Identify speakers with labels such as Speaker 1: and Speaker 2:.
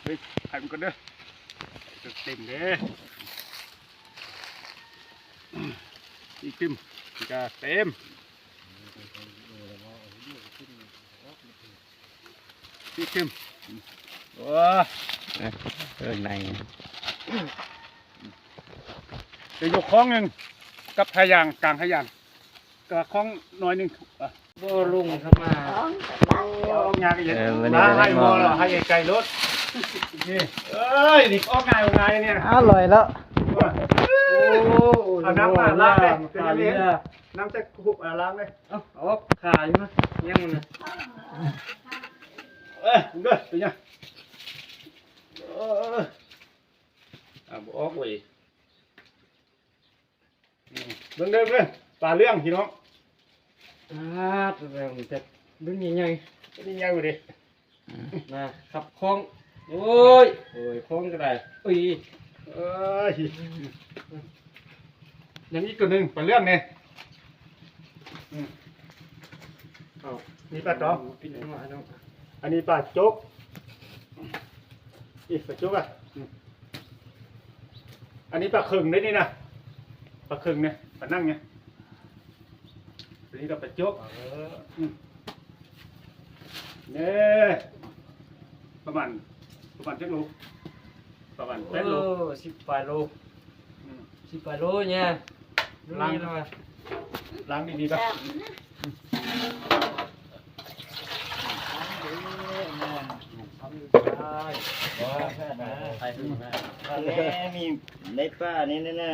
Speaker 1: เฮ้ยให้มันก็เด้อเต็มเด้อีกติมก็เต็มอีกติมว้า
Speaker 2: ใน
Speaker 1: เดี๋ยวยกคล้องหนึ่งกับทายางกลางทายางกับคล้องน้อยหนึ่ง
Speaker 3: บ่ลุงครับมา
Speaker 1: เอางานกันเลยนะให้มอเหรอให้ไกลรถนี่เอ้ยนี่ออกงานออกงานเนี่ย
Speaker 3: อร่อยแล้ว
Speaker 1: เอาน้ำมาล้างเลยน้ำจะหุบล้างเลย
Speaker 3: เอาขาอยู่มั้ยยังมันน่ะ
Speaker 1: เด้อเป็นยังบ่ออกเว้ยเบิ่งเด้อเบิ่งปลาเรื่องพี่น้อง
Speaker 3: แรงจะดึงใหญ่
Speaker 1: นี่ยังอยู่ดิ
Speaker 3: ๆนะขับคล้องโอ้ยคล้องก็ได้เอ้ย
Speaker 1: อย่างนี้ตัวหนึ่งปลาเรื่องเนี่ยนี่ปลาจ๋ออันนี้ปลาโจ๊กอีกปลาโจ๊กอ่ะอันนี้ปลาเข่งได้นี่นะปลาเข่งเนี่ยปลานั่งเนี่ยอันนี้ก็ปลาโจ๊กเนี่ยประมาณเจ็ดโลประมาณ8 โล
Speaker 3: 10 โล10 โลเนี่ย
Speaker 1: ล้างดีๆป่ะ
Speaker 2: มีในป้านี่แน่